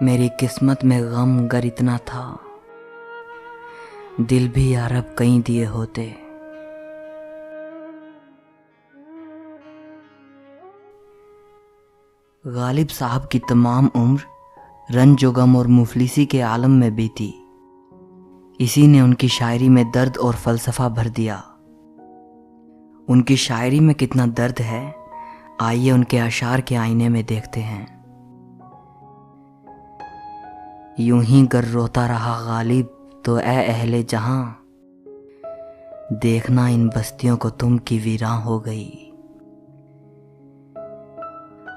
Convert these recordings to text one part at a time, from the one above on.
मेरी किस्मत में गम गर इतना था, दिल भी यारब कहीं दिए होते। गालिब साहब की तमाम उम्र रंज गम और मुफलिसी के आलम में बीती। इसी ने उनकी शायरी में दर्द और फलसफा भर दिया। उनकी शायरी में कितना दर्द है, आइए उनके अशार के आईने में देखते हैं। यूं ही गर रोता रहा गालिब तो ए अहले जहां, देखना इन बस्तियों को तुम की वीरां हो गई।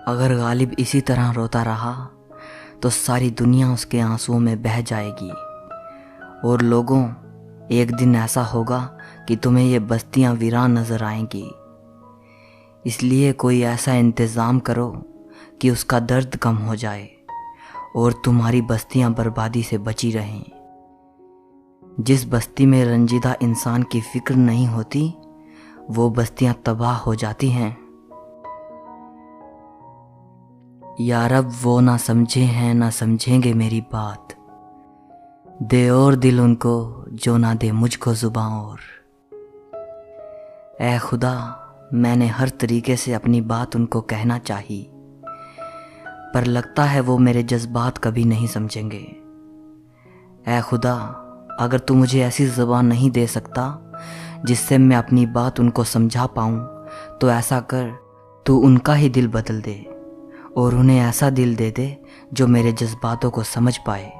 अगर गालिब इसी तरह रोता रहा तो सारी दुनिया उसके आंसुओं में बह जाएगी और लोगों, एक दिन ऐसा होगा कि तुम्हें ये बस्तियां वीरान नजर आएंगी। इसलिए कोई ऐसा इंतज़ाम करो कि उसका दर्द कम हो जाए और तुम्हारी बस्तियां बर्बादी से बची रहें। जिस बस्ती में रंजीदा इंसान की फिक्र नहीं होती, वो बस्तियां तबाह हो जाती हैं। या रब, वो ना समझे हैं ना समझेंगे मेरी बात, दे और दिल उनको जो ना दे मुझको जुबां और। ऐ खुदा, मैंने हर तरीके से अपनी बात उनको कहना चाही, पर लगता है वो मेरे जज्बात कभी नहीं समझेंगे। ऐ खुदा, अगर तू मुझे ऐसी ज़बान नहीं दे सकता जिससे मैं अपनी बात उनको समझा पाऊँ, तो ऐसा कर, तू उनका ही दिल बदल दे और उन्हें ऐसा दिल दे दे जो मेरे जज्बातों को समझ पाए।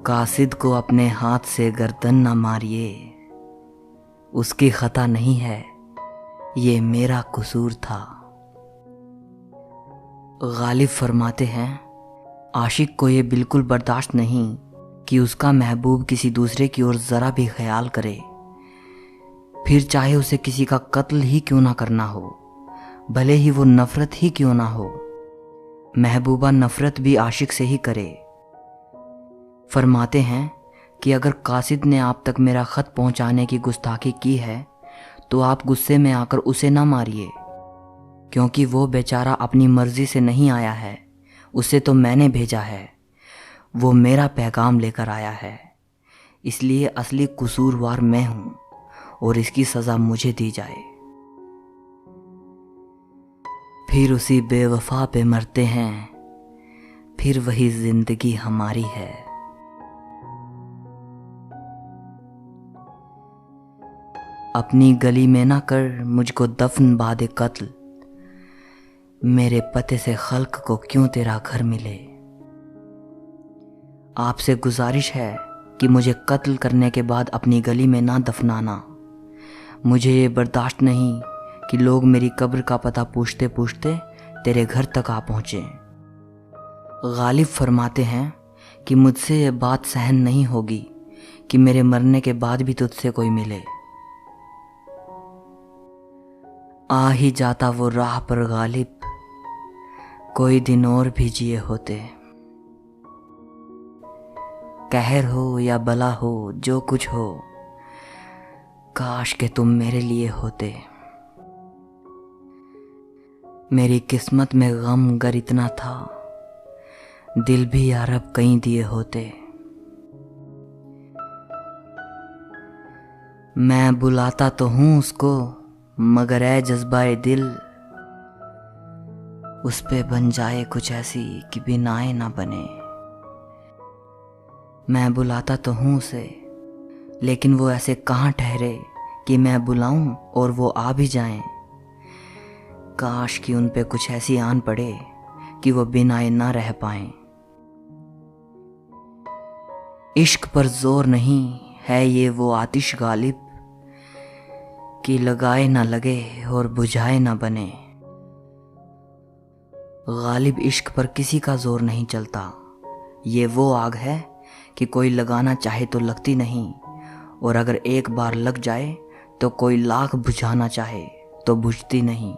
कासिद को अपने हाथ से गर्दन न मारिए, उसकी खता नहीं है, ये मेरा कसूर था। गालिब फरमाते हैं, आशिक को ये बिल्कुल बर्दाश्त नहीं कि उसका महबूब किसी दूसरे की ओर ज़रा भी ख्याल करे, फिर चाहे उसे किसी का कत्ल ही क्यों ना करना हो, भले ही वो नफ़रत ही क्यों ना हो। महबूबा नफ़रत भी आशिक से ही करे। फरमाते हैं कि अगर कासिद ने आप तक मेरा ख़त पहुंचाने की गुस्ताखी की है तो आप गुस्से में आकर उसे ना मारिए, क्योंकि वो बेचारा अपनी मर्ज़ी से नहीं आया है, उसे तो मैंने भेजा है, वो मेरा पैगाम लेकर आया है। इसलिए असली कसूरवार मैं हूँ और इसकी सज़ा मुझे दी जाए। फिर उसी बेवफा पे मरते हैं, फिर वही ज़िंदगी हमारी है। अपनी गली में ना कर मुझको दफन बादे कत्ल, मेरे पते से खल्क को क्यों तेरा घर मिले। आपसे गुजारिश है कि मुझे कत्ल करने के बाद अपनी गली में ना दफनाना। मुझे ये बर्दाश्त नहीं कि लोग मेरी कब्र का पता पूछते पूछते तेरे घर तक आ पहुँचे। गालिब फरमाते हैं कि मुझसे ये बात सहन नहीं होगी कि मेरे मरने के बाद भी तुझसे कोई मिले। आ ही जाता वो राह पर गालिब, कोई दिन और भी जिए होते। कहर हो या बला हो, जो कुछ हो, काश के तुम मेरे लिए होते। मेरी किस्मत में गम गर इतना था, दिल भी यारब कहीं दिए होते। मैं बुलाता तो हूँ उसको, मगर ऐ जज्बाए दिल, उस पे बन जाए कुछ ऐसी कि बिनाए ना बने। मैं बुलाता तो हूँ उसे, लेकिन वो ऐसे कहाँ ठहरे कि मैं बुलाऊं और वो आ भी जाएं। काश कि उन पे कुछ ऐसी आन पड़े कि वो बिनाए ना रह पाएं। इश्क पर जोर नहीं है ये वो आतिश गालिब, कि लगाए ना लगे और बुझाए ना बने। गालिब, इश्क पर किसी का जोर नहीं चलता। ये वो आग है कि कोई लगाना चाहे तो लगती नहीं, और अगर एक बार लग जाए तो कोई लाख बुझाना चाहे तो बुझती नहीं।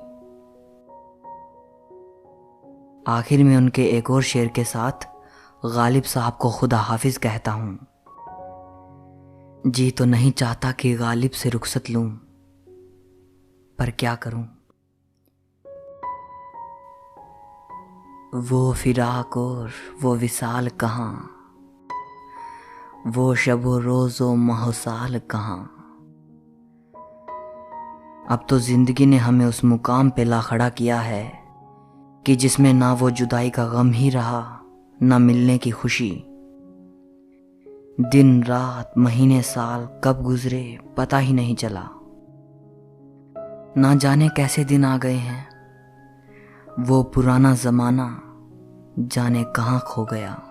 आखिर में उनके एक और शेर के साथ गालिब साहब को खुदा हाफिज कहता हूँ। जी तो नहीं चाहता कि गालिब से रुखसत लूं, पर क्या करूं। वो फिराक और वो विसाल कहाँ, वो शबो रोज़ो महोसाल कहाँ। अब तो जिंदगी ने हमें उस मुकाम पे ला खड़ा किया है कि जिसमें ना वो जुदाई का गम ही रहा, ना मिलने की खुशी। दिन रात महीने साल कब गुजरे पता ही नहीं चला। ना जाने कैसे दिन आ गए हैं, वो पुराना जमाना जाने कहाँ खो गया।